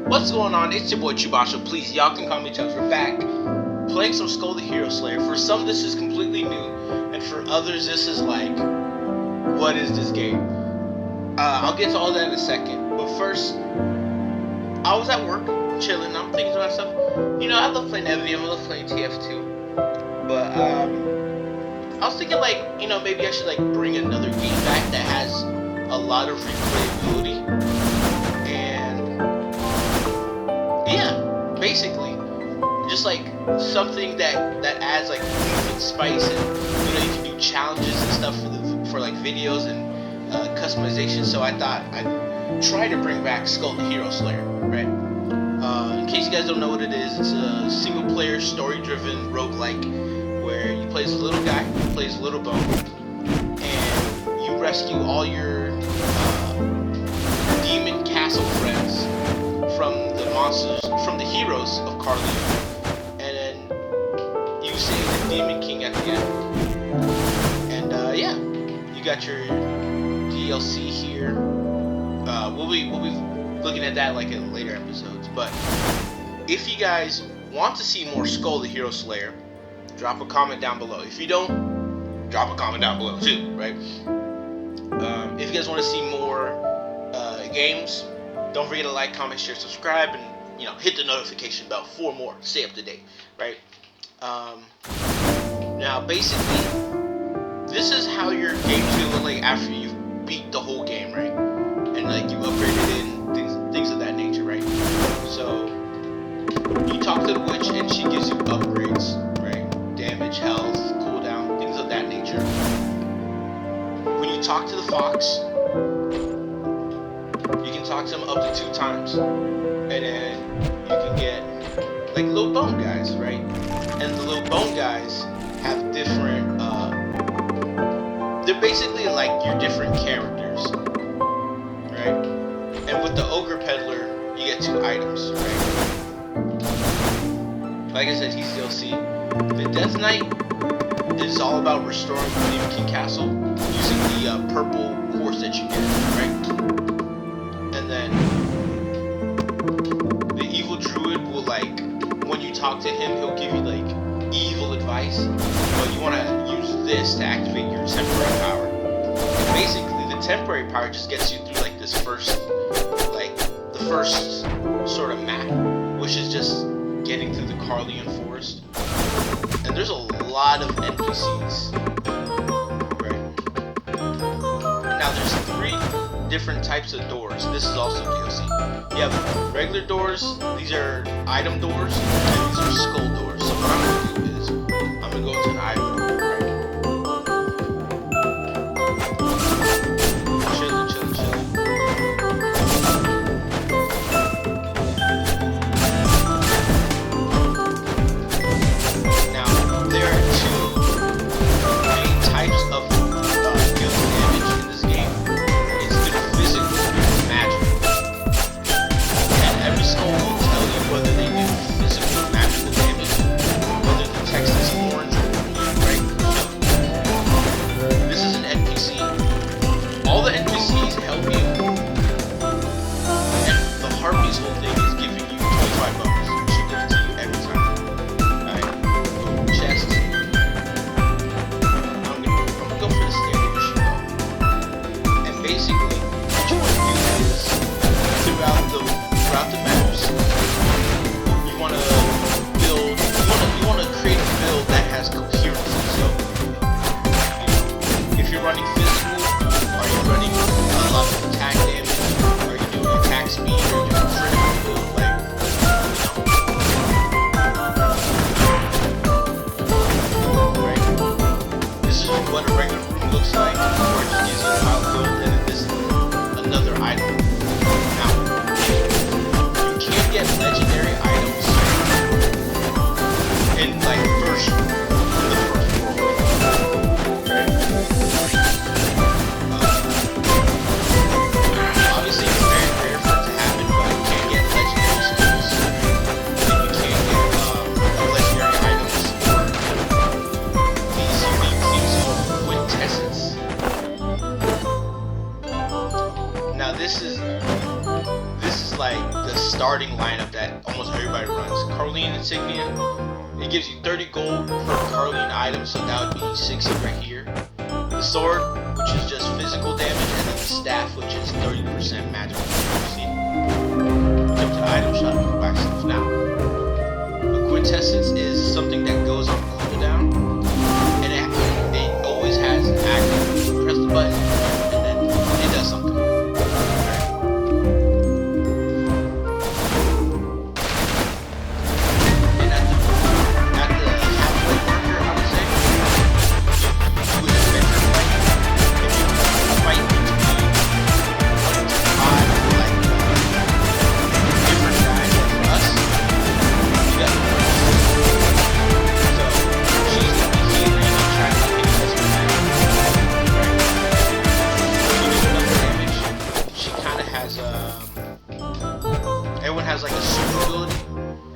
What's going on? It's your boy Chubasha. Please, y'all can call me Chubbs. We're back playing some SKUL the Hero Slayer. For some, this is completely new, and for others, this is like, what is this game? I'll get to all that in a second. But first, I was at work, chilling. I'm thinking about stuff. You know, I love playing MVM. I love playing TF2. But I was thinking, like, you know, maybe I should like bring another game back that has a lot of replayability. Yeah, basically, just like something that adds like spice, and you know, you can do challenges and stuff for like videos and customization. So I thought I'd try to bring back SKUL the Hero Slayer, right? In case you guys don't know what it is, it's a single-player, story-driven roguelike where you play as a little guy, you play as a little bone, and you rescue all your demon castle friends from the monsters, from the heroes of Carleon, and then you save the Demon King at the end. And yeah, you got your DLC here. We'll be looking at that like in later episodes. But if you guys want to see more SKUL the Hero Slayer, drop a comment down below. If you don't, drop a comment down below too, right? If you guys want to see more games, don't forget to like, comment, share, subscribe, and you know, hit the notification bell for more. Stay up to date, right? Now, basically, this is how your game's gonna look like after you beat the whole game, right? And like you upgraded in things of that nature, right? So you talk to the witch, and she gives you upgrades, right? Damage, health, cooldown, things of that nature. When you talk to the fox, you can talk to them up to 2 times, and then you can get like little bone guys, right? And the little bone guys have different, they're basically like your different characters, right? And with the ogre peddler, you get 2 items, right? Like I said, he's DLC. The Death Knight is all about restoring the Demon King Castle using the purple horse that you get, right? And then the evil druid will, like, when you talk to him, he'll give you like evil advice, but you want to use this to activate your temporary power. And basically, the temporary power just gets you through like this first sort of map, which is just getting through the Carleon forest. And there's a lot of NPCs, right? Now there's 3 different types of doors. This is also DLC. You have regular doors, these are item doors, and these are SKUL doors. So what I'm gonna do is I'm gonna go into an item door, right? Chill. Now there are 2 main types of dealing damage in this game. SKUL will tell you whether they do physical or magical damage, whether the the starting lineup that almost everybody runs. Carlene Insignia, it gives you 30 gold per Carlene item, so that would be 60 right here. The sword, which is just physical damage, and then the staff, which is 30% magical accuracy. Jump to the item shop and buy stuff now. A quintessence is something that goes on cooldown, and it always has an active. You press the button, and then it does something. Everyone has like a super ability,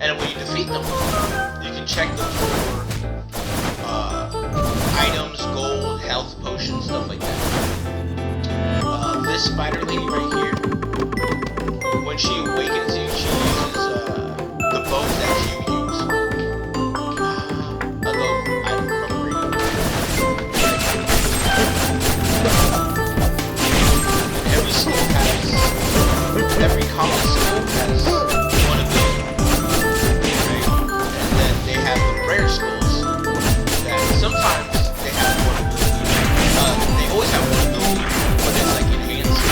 and when you defeat them, you can check them for items, gold, health potions, stuff like that. This spider lady right here, when she awakens you, she uses the bows that you use. Although I don't remember reading. Every school has, every common school has one of these, right? And then they have the rare schools that sometimes they have one ability. They always have one ability, but it's like enhanced.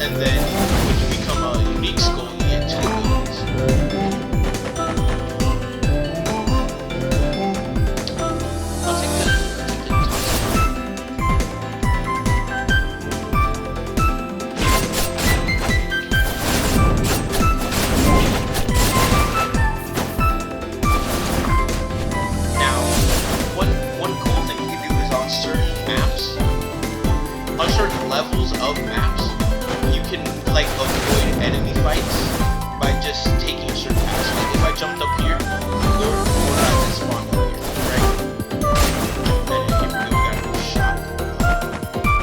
And then when you become a unique school, you get 2 abilities. I'll take the levels of maps, you can like avoid enemy fights by just taking certain paths. Like if I jumped up here, we're not gonna spawn up here, right? And then here we go, we got a shop.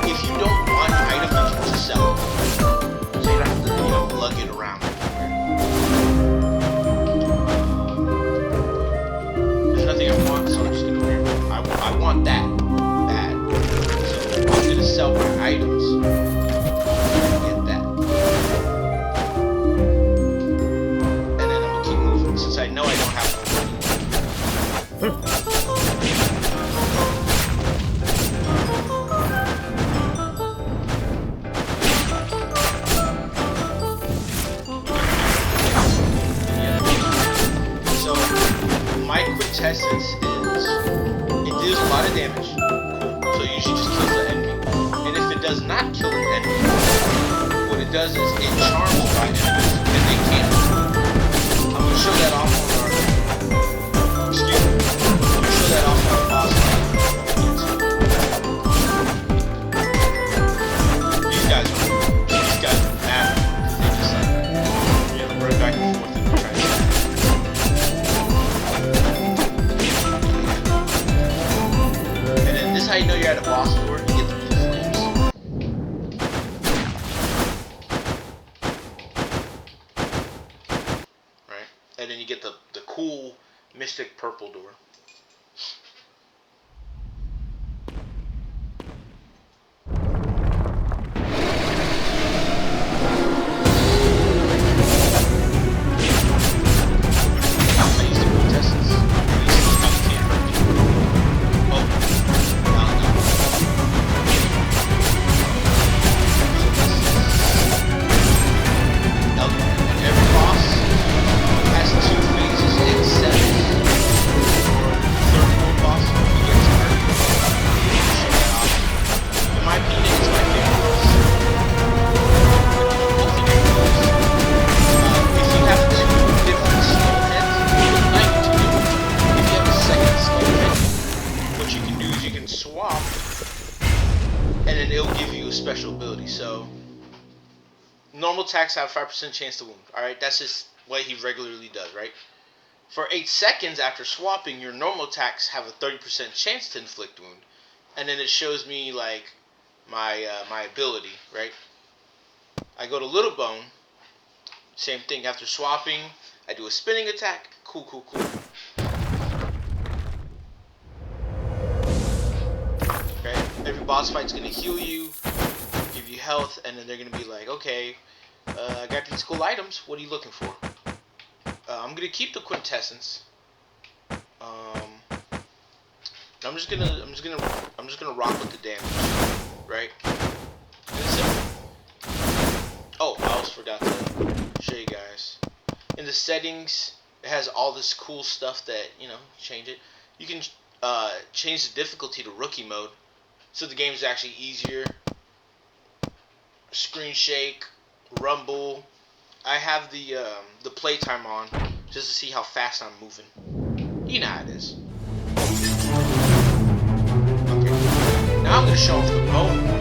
If you don't want an item, you can just sell it. So you don't have to, you know, lug it around. There's nothing I want, so I'm just gonna wear it. I want that. I'm gonna sell my items. Get that. And then I'm gonna keep moving since I know I don't have money. So my quintessence is it deals a lot of damage. So it usually just kills the enemy. And if it does not kill an enemy, what it does is it charms by enemies and they can't. I'm going to show that off on our... Excuse me. I'm going to show that off on the boss fight. These guys are mad. They just like, you know, run back and forth and try to... And then this is how you know you're at a boss door. You get the blue flames. Right? And then you get the cool mystic purple door. Swap, and then it'll give you a special ability. So normal attacks have 5% chance to wound. Alright, that's just what he regularly does, right? For 8 seconds after swapping, your normal attacks have a 30% chance to inflict wound. And then it shows me like my my ability, right? I go to Little Bone, Same thing after swapping. I do a spinning attack. Cool, cool, cool. Okay, every boss fight's gonna heal you, give you health, and then they're gonna be like, okay, I got these cool items. What are you looking for? I'm gonna keep the quintessence. I'm just gonna rock with the damage, right? Oh, I almost forgot to show you guys. In the settings, it has all this cool stuff that, change it. You can change the difficulty to rookie mode, so the game is actually easier. Screen shake, rumble. I have the playtime on just to see how fast I'm moving. You know how it is. Okay. Now I'm gonna show off the bones.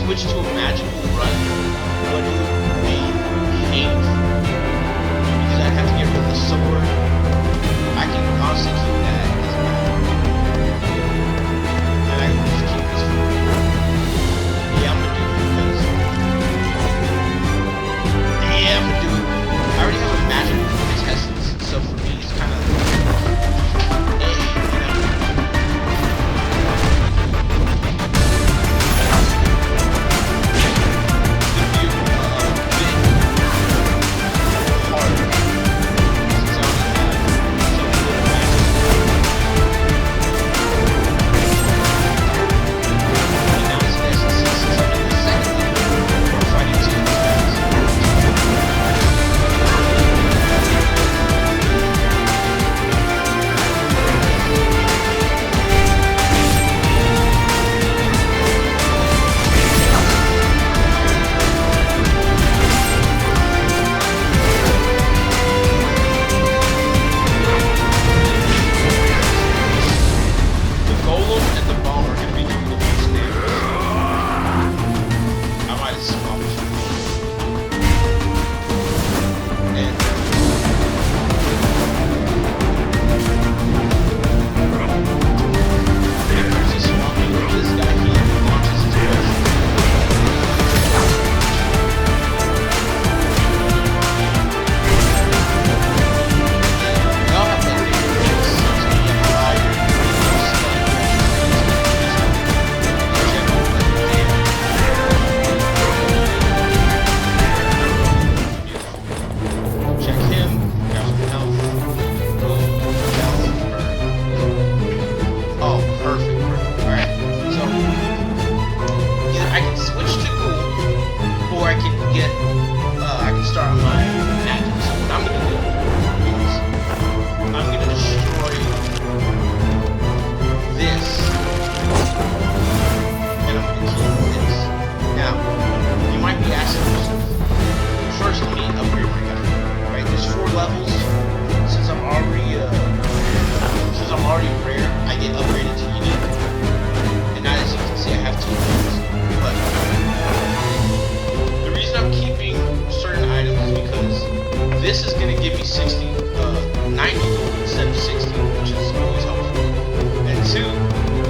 switch to a magical run, what it would be painful. Because I'd have to get rid of the sword. I can honestly keep that as and I can just keep this for yeah, I'm gonna do it because yeah, I'm gonna do it. I already have a magical contestant, so for me it's kind of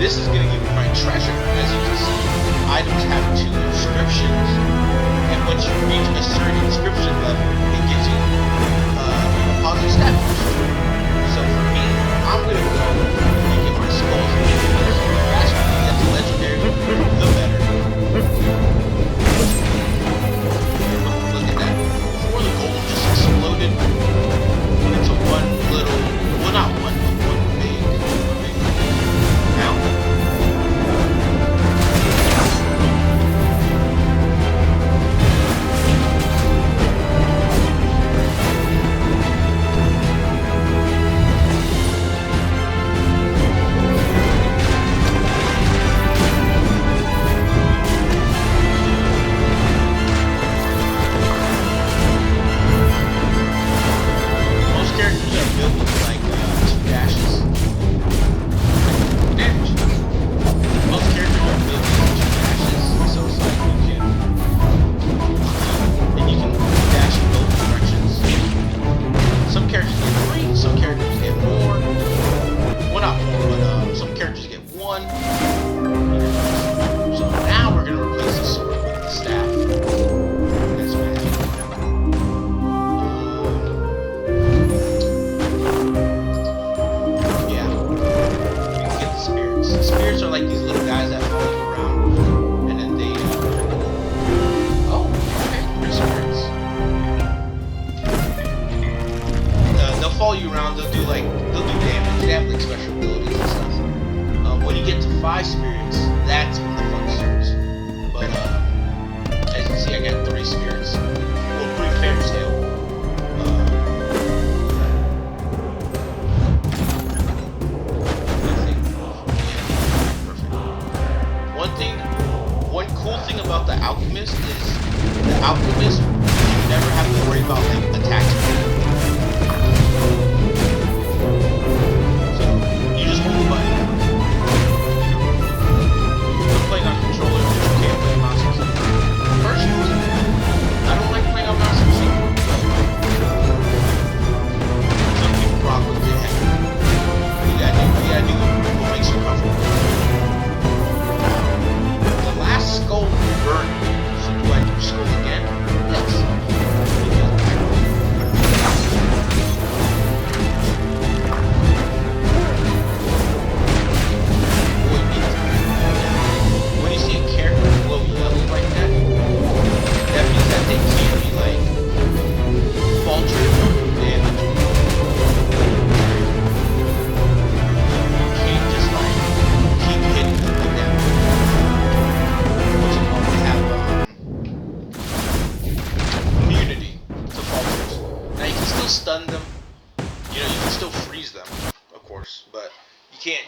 this is going to give me my treasure. As you can see, items have 2 inscriptions, and once you reach a certain inscription level, it gives you a positive stat boost. So for me, I'm going to go and get my skulls. The faster you get to legendary, the better. Look at that. Before the golem just exploded into one little, well not one, but one big mountain.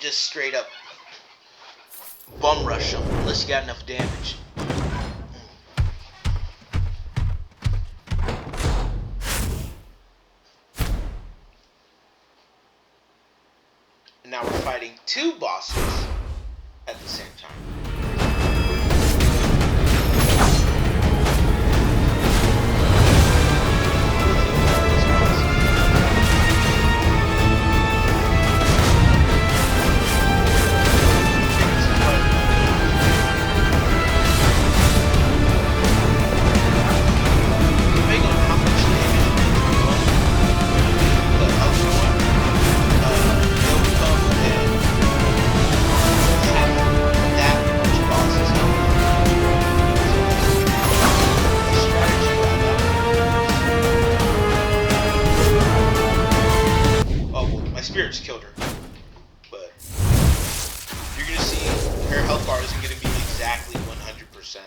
Just straight up bum rush them unless you got enough damage. And now we're fighting 2 bosses at the same time. Killed her, but you're gonna see her health bar isn't gonna be exactly 100%.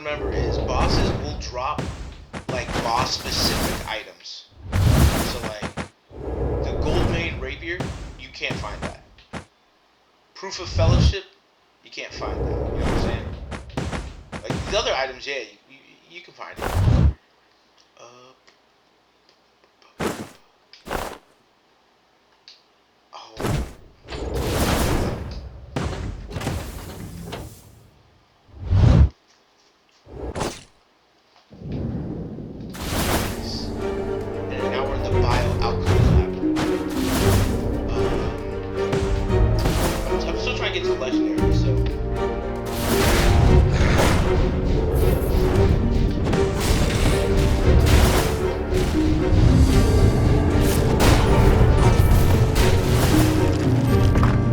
remember is bosses will drop like boss specific items. So like the gold main rapier, you can't find that. Proof of fellowship, you can't find that. You know what I'm saying? Like these other items, yeah, you can find it. Oh. And now we're in the bioalchemy lab. I'm still trying to get to legendary, so.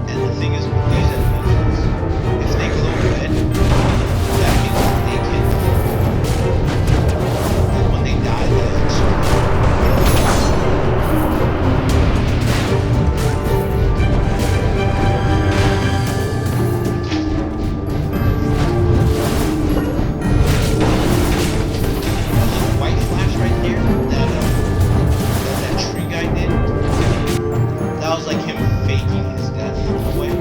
And the thing is, with these animations, if they glow red, that means that they can. Like when they die, they explode. White flash right there, that tree guy did. That was like him faking his death in a way.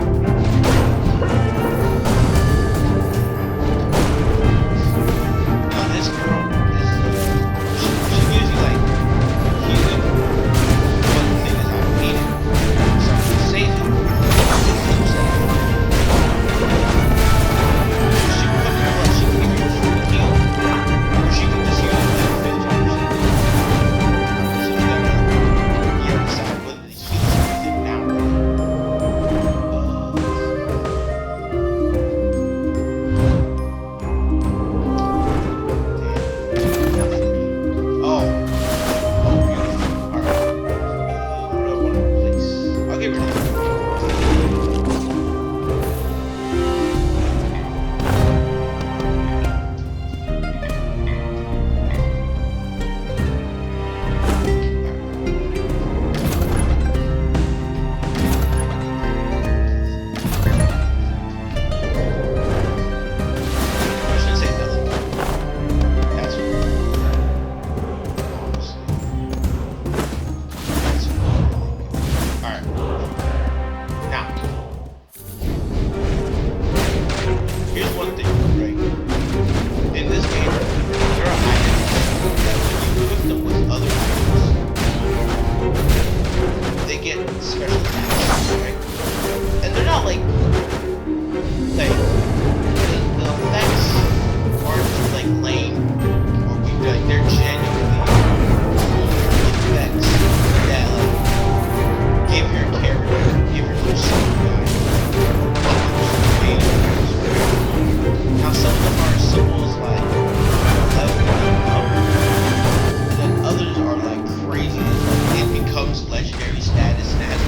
Now this girl is she gives you like healing, but the thing is I hate it. So I'm gonna save it. She can come in blood, she can give you a full heal. Or she can just heal you like 50%. So you gotta decide whether to heal something now. Oh, beautiful. Alright. What do I want to replace? I'll get rid of it. I shouldn't say nothing. That's honestly. That's really good. Alright. Now, here's one thing, right? In this game, there are items that when you equip them with other items, they get special attacks, right? And they're not like the effects aren't like lame or weak, like they're genuinely effects that like give your character, give your little guy now some of them are simple as like leveling up, and then others are like crazy. It becomes legendary status and has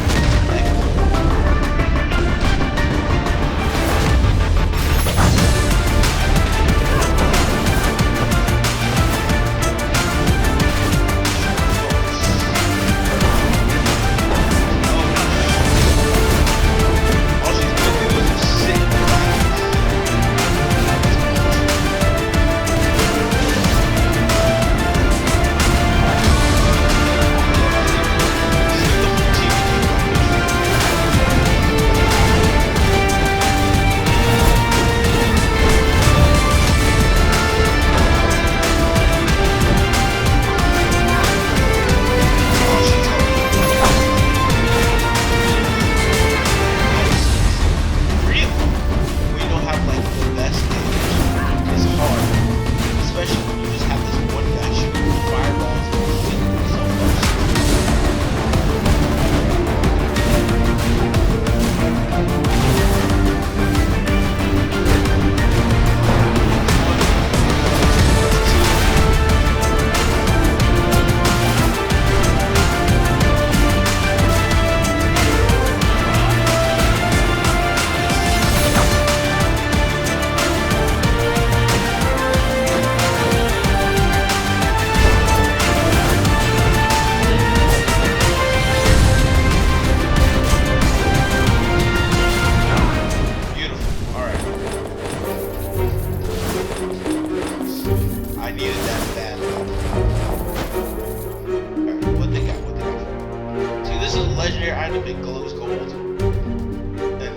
This is a legendary item. It glows gold. And then,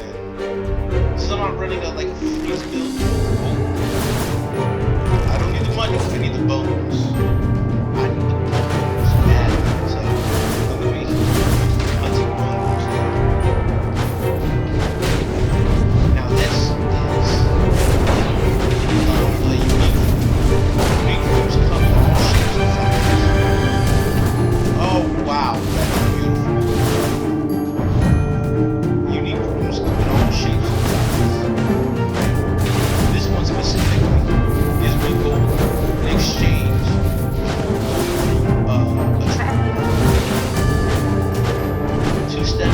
since I'm not running like a freeze build, I don't need the money. I need the bones. I need the bones bad. So I'm gonna be hunting bones now. Now this is a unique rooms come in all shapes and sizes. Oh wow, that's beautiful. Unique rooms come in all shapes and sizes. This one specifically gives me gold in exchange for a trap. Two-step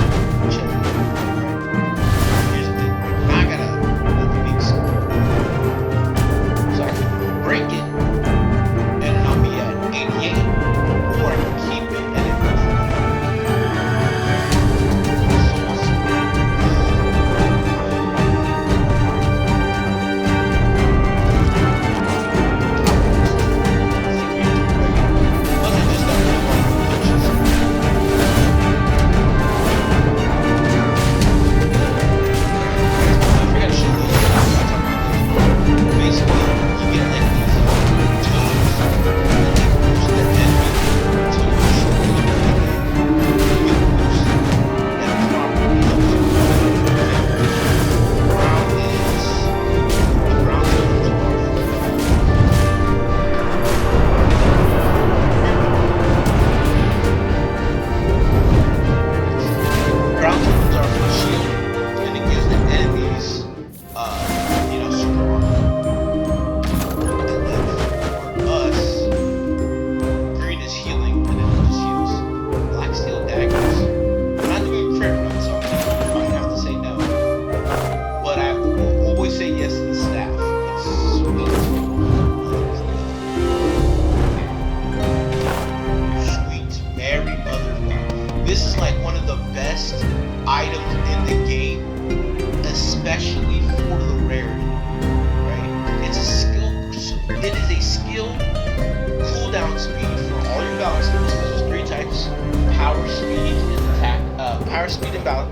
check. Here's the thing. Now I gotta open these so I can break it and then I'll be at 88, or I can keep it and then go from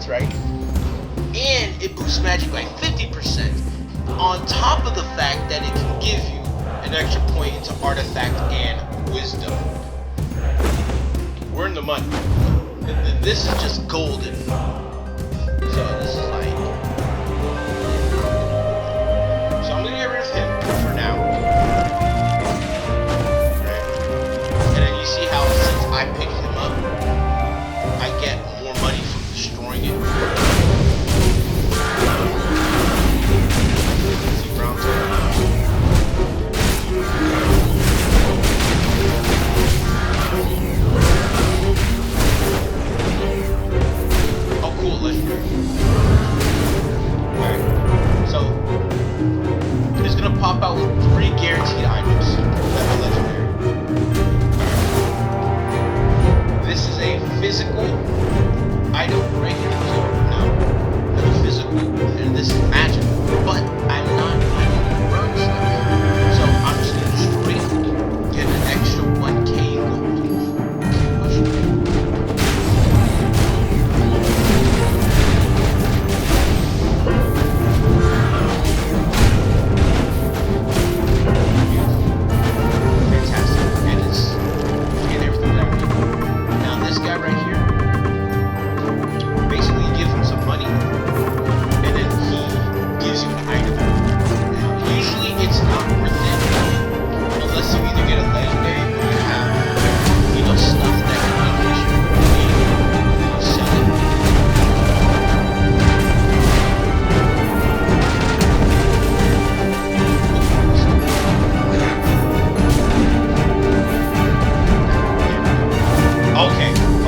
right? And it boosts magic by 50%, on top of the fact that it can give you an extra point into artifact and wisdom. We're in the money. This is just golden. So this is like... So I'm gonna get rid of him for now. Right? And then you see how since I picked him up, I get more money from destroying it. See brown oh cool, legendary. Alright, so it's gonna pop out with 3 guaranteed items that are legendary. This is a physical item right here. No, it's physical, and this is magical. But I'm not burn stuff, so I'm just gonna destroy it, get an extra 1k gold. Fantastic, and it's get everything that I need. Now this guy right here, basically you give him some money, and then he gives you an item. Now, usually it's not worth it, unless you either get a legendary or you have, you know, stuff that can increase your game. You sell it.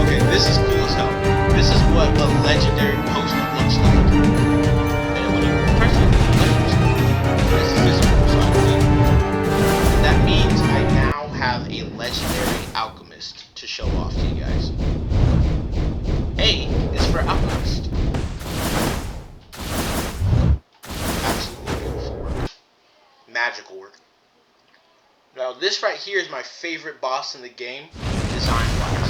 Okay, this is cool as hell. This is what a legendary poster looks like. And when you press it, this is physical, so I believe. And that means I now have a legendary alchemist to show off to you guys. A is for alchemist. Absolutely beautiful work. Magical work. Now this right here is my favorite boss in the game, design-wise.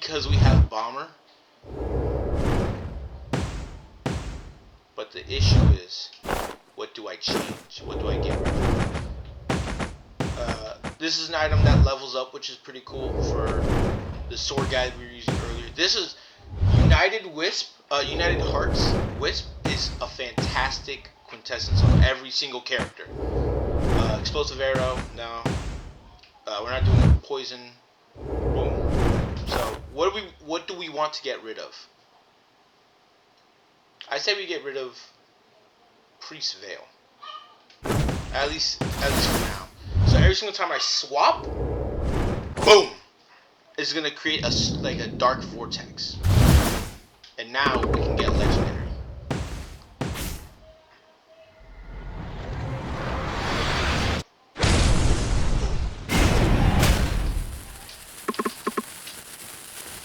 because we have Bomber. But the issue is, what do I change? What do I get rid of? This is an item that levels up, which is pretty cool for the sword guide we were using earlier. This is United Wisp, United Hearts Wisp is a fantastic quintessence on every single character. Explosive Arrow, no. We're not doing poison. Boom. So what do we want to get rid of? I say we get rid of Priest Veil. At least for now. So every single time I swap, boom, it's gonna create a dark vortex. And now we can get legendary.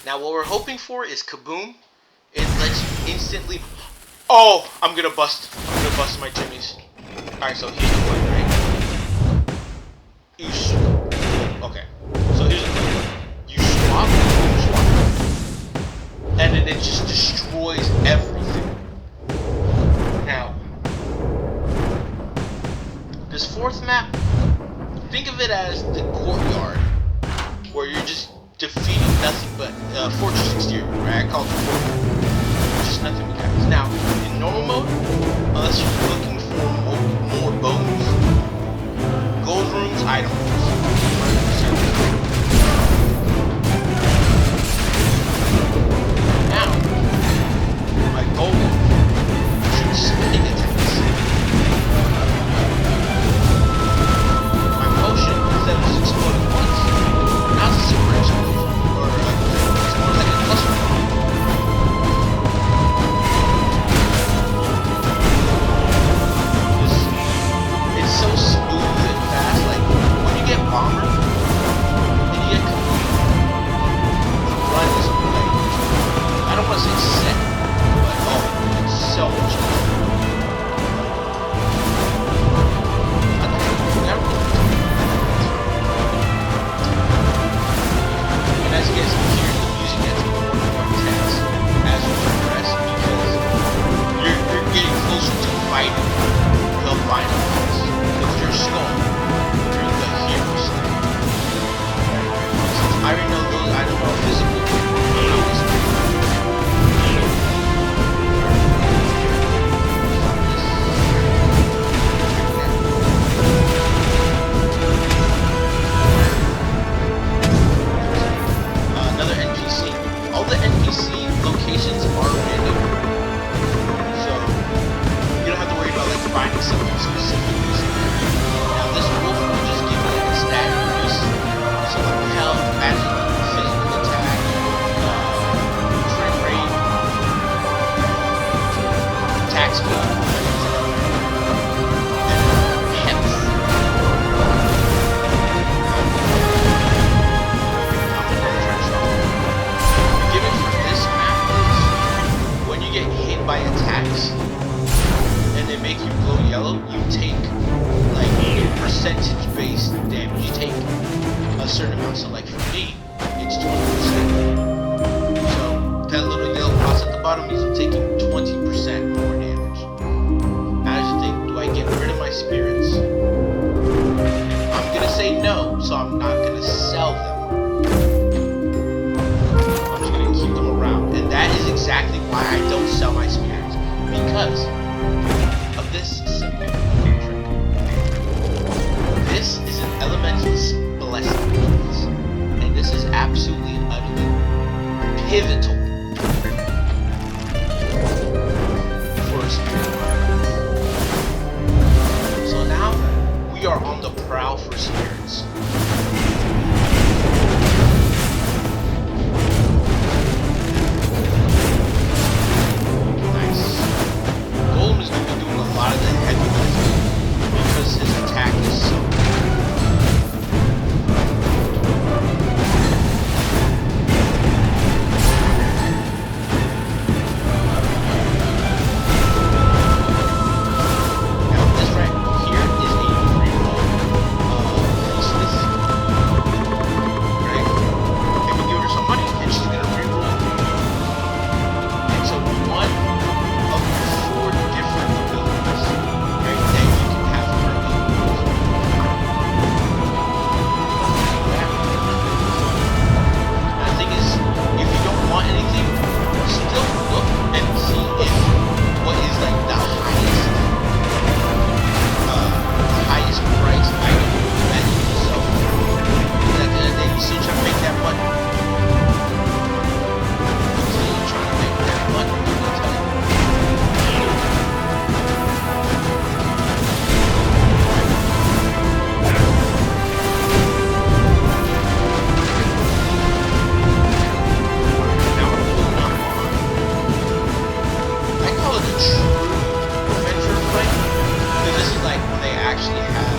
Now what we're hoping for is Kaboom. It lets you instantly. Oh, I'm gonna bust my jimmies. Alright, so here's the point, right? Okay. So here's the thing. You swap, and then it just destroys everything. Now, this fourth map, think of it as the courtyard, where you're just defeating nothing but fortress exterior, right? I call it the courtyard. Just nothing but guys. Now, in normal mode, unless you're looking for more bones, gold rooms, item rooms. Now, my goal should spinning attacks. My potion, instead of just exploding once, now it's a super explosion. Or it's more like a cluster. It's so smooth and fast. Like when you get Bomber and you get Kaboom, the run is like, I don't want to say sick, but oh, it's so much fun. I don't never. And as you guys can hear, the music gets more and more intense as we progress because you're getting closer to fighting the final boss. With your skull, through the hero state. Since I already know those items are physical, I'm not listening. Another NPC. All the NPC locations are random. So you don't have to worry about like finding something specific. Now this wolf will just give you like a stat boost, so like health, magic, physical attack, frame rate, attack speed, and health. The gimmick for this map is when you get hit by attacks and they make you glow yellow, you take like a percentage-based damage. You take a certain amount. So like for me, it's 20%. So that little yellow cross at the bottom means I'm taking 20% more damage. Now I just think, do I get rid of my spirits? I'm gonna say no, so I'm not gonna sell them. I'm just gonna keep them around. And that is exactly why I don't sell my spirits. Because of this simple trick. This is an elementalist blessing, and this is absolutely and utterly pivotal for a spirit. So now we are on the prowl for spirits. Nice. Golem is going to be doing a lot of the heavy lifting because his attack is so good. Now this right here is a free roll. true adventure fight. Because this is like when they actually have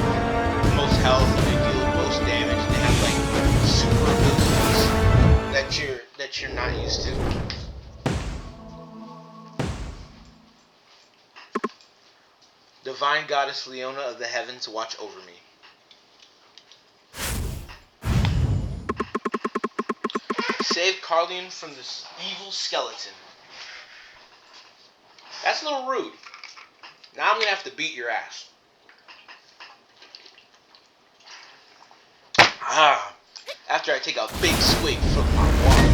the most health and they deal the most damage. And they have like super abilities that you're not used to. Divine Goddess Leona of the heavens, watch over me. Save Carlion from this evil skeleton. That's a little rude. Now I'm gonna have to beat your ass. After I take a big swig from my water.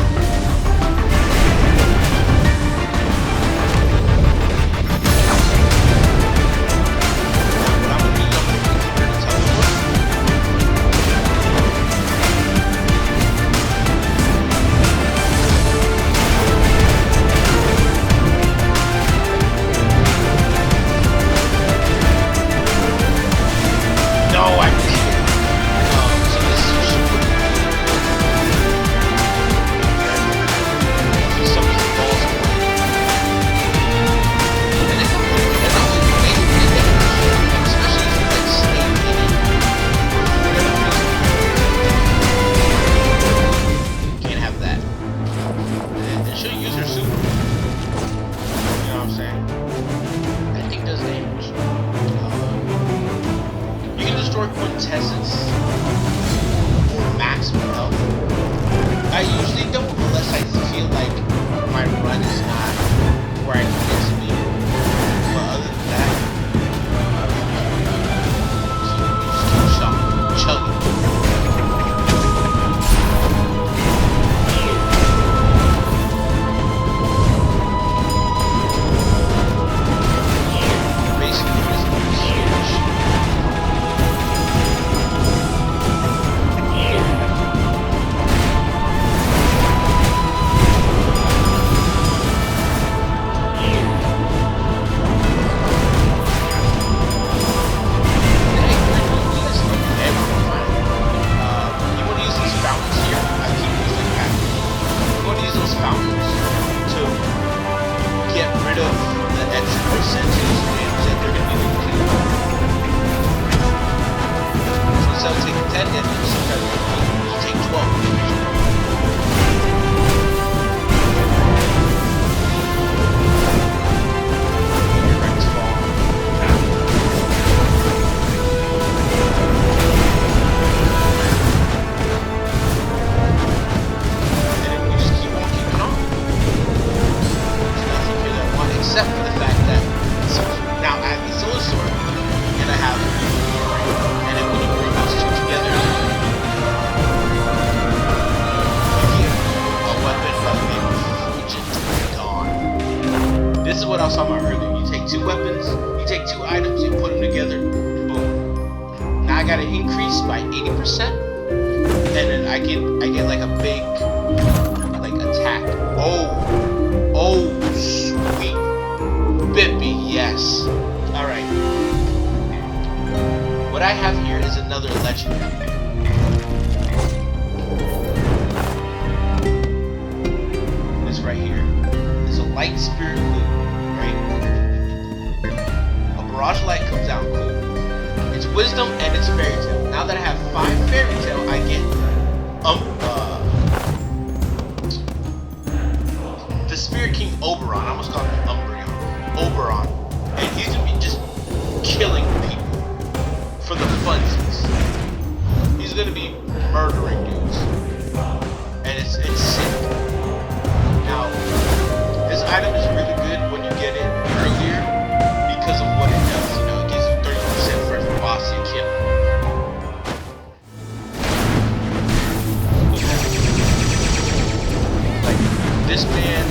This man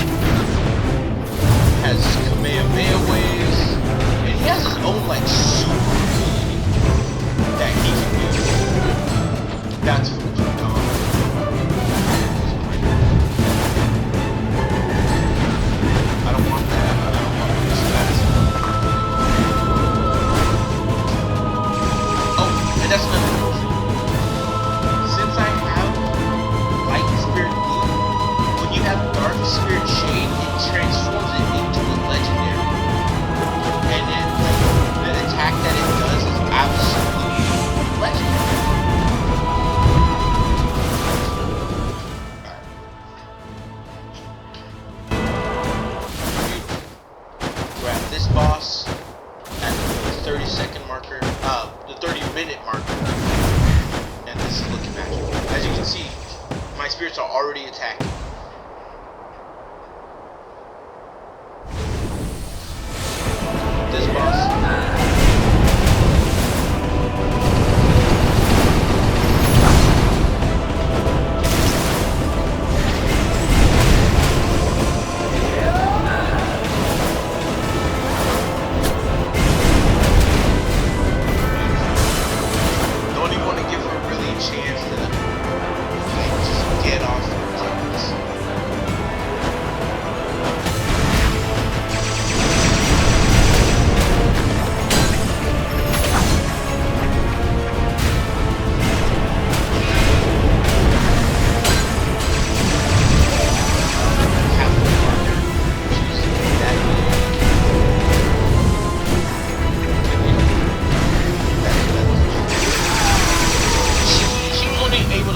has boss at the 30-second marker, the 30-minute marker, and this is looking magical. As you can see, my spirits are already attacking. This boss.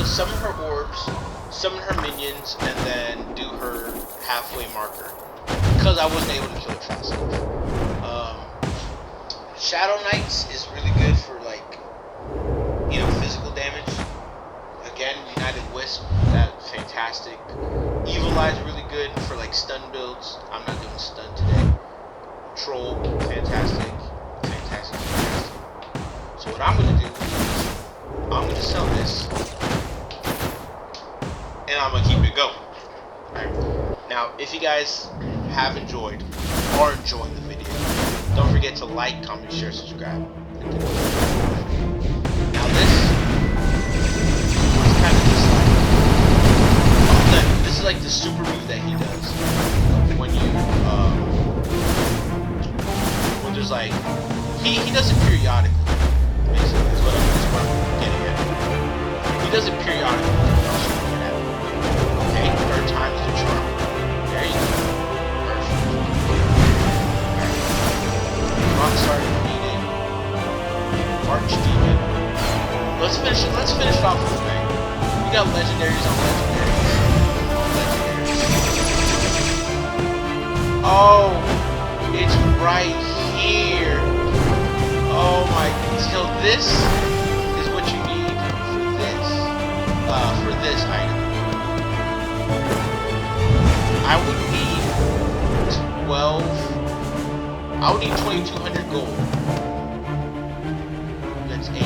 Summon her orbs, summon her minions, and then do her halfway marker. Because I wasn't able to kill it fast enough. Shadow Knights is really good for, like, you know, physical damage. Again, United Wisp, that's fantastic. Evil Eye is really good for, like, stun builds. I'm not doing stun today. Troll, fantastic. Fantastic, fantastic. So what I'm going to do is, I'm going to sell this. And I'm going to keep it going. Alright. Now, if you guys have enjoyed or enjoying the video, don't forget to like, comment, share, subscribe. Now this is kind of just like, this is like the super move that he does. When you, when there's like, he does it periodically. Basically, that's what I'm getting at. He does it periodically. Third time is the charm. There you go. Perfect. Rockstar defeated. Archdemon. Let's finish it off with a bang. We got legendaries on legendaries. Oh, it's right here. Oh my, so this is what you need for this item. I would need 12. I would need 2,200 gold. That's 8, 12.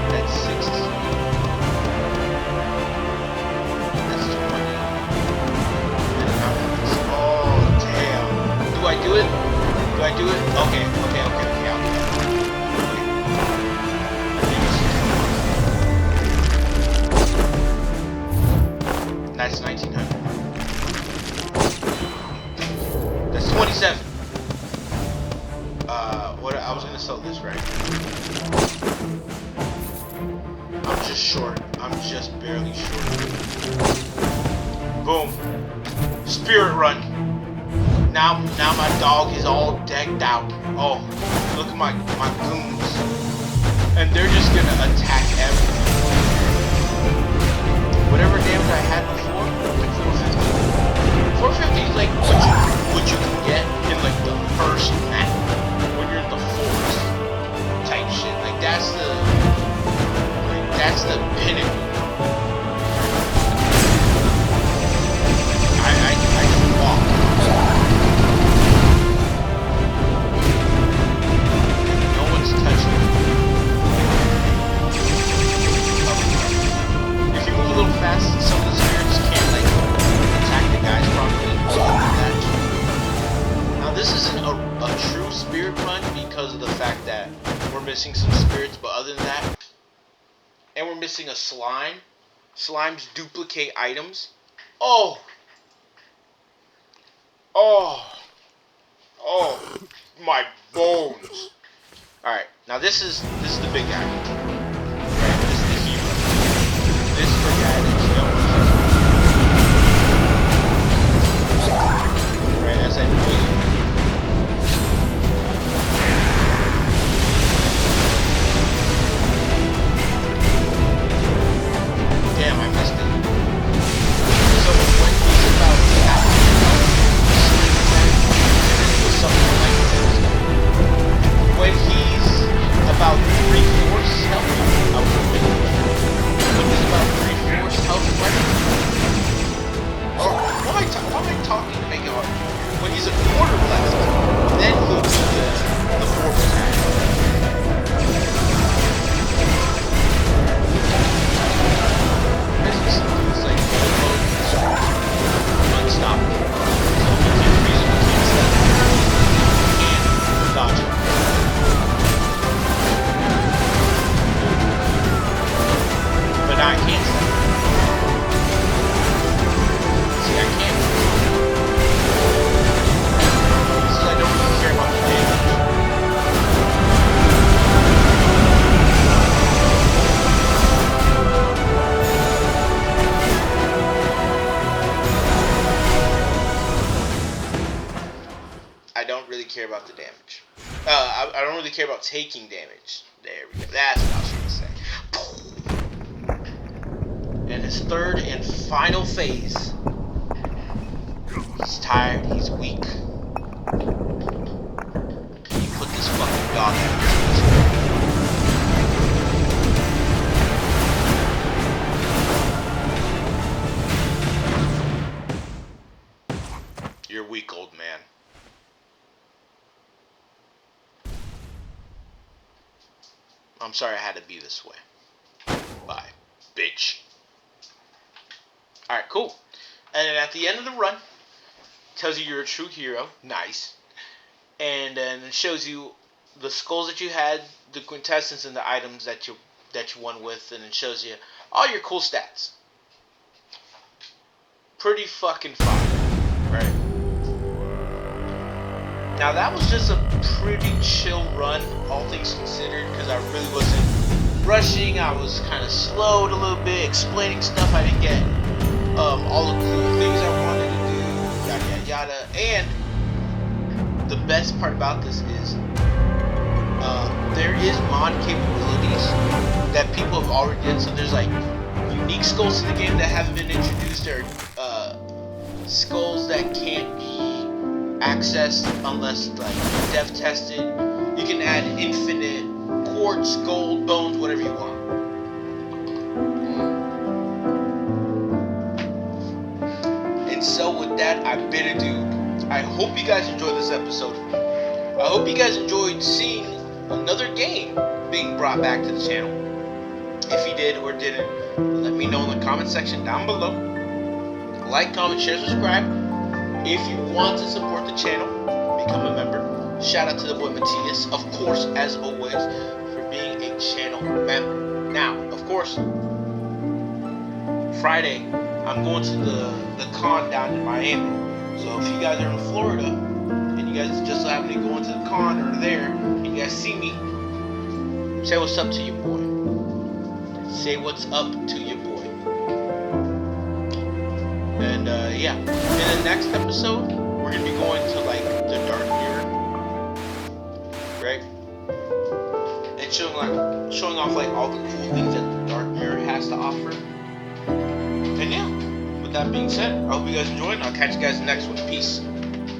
That's 16. That's 20. Oh, damn. Do I do it? Do I do it? Okay. That's 1,900. That's 27. What I was gonna sell this, right? I'm just short. I'm just barely short. Boom. Spirit run. Now my dog is all decked out. Oh, look at my goons, and they're just gonna attack everything. Whatever damage I had before, like 450. 450 is like what you can get in like the first map when you're in the forest type shit. Like that's the pinnacle. I can walk. No one's touching me. If you move a little fast, some of the spirits can't like attack the guys properly. Now this isn't a true spirit run because of the fact that we're missing some spirits, but other than that, and we're missing a slime. Slimes duplicate items. Oh, my bones. All right, now this is the big guy. Right, this is the hero. This is the guy that you don't want to. Right, as I put it. Damn, I missed it. So when he's about talking to make it hard. When he's a quarter left, then he'll do the forward attack. Basically, something's like unstoppable. So if you freeze him, you can't step. You can't dodge him. But now I can't step. See, I can't. See, I don't really care about the damage. I don't really care about the damage. I don't really care about taking damage. There we go. That's what I was trying to say. And his third and final phase. He's tired. He's weak. He put this fucking dog out. You're weak, old man. I'm sorry I had to be this way. Bye, bitch. Alright, cool. And then at the end of the run, tells you you're a true hero. Nice. And then it shows you the skulls that you had, the quintessence, and the items that you won with, and it shows you all your cool stats. Pretty fucking fun, right? Now that was just a pretty chill run, all things considered, because I really wasn't rushing. I was kind of slowed a little bit, explaining stuff I didn't get, all the cool things I wanted to do, yada yada yada. And the best part about this is there is mod capabilities that people have already done. So there's like unique skulls to the game that haven't been introduced. There are skulls that can't be accessed unless like dev tested. You can add infinite quartz, gold, bones, whatever you want. And so with that, I bid adieu. I hope you guys enjoyed this episode. I hope you guys enjoyed seeing another game being brought back to the channel. If you did or didn't, let me know in the comment section down below. Like, comment, share, subscribe. If you want to support the channel, become a member. Shout out to the boy Matthias, of course, as always, for being a channel member. Now, of course, Friday, I'm going to the con down in Miami. So if you guys are in Florida, and you guys just happen to go into the con or there, and you guys see me, say what's up to your boy. Say what's up to your boy. And yeah, in the next episode, we're gonna be going to like the Dark Mirror, right? And showing off like all the cool things that the Dark Mirror has to offer. And yeah, with that being said, I hope you guys enjoyed, and I'll catch you guys in the next one. Peace.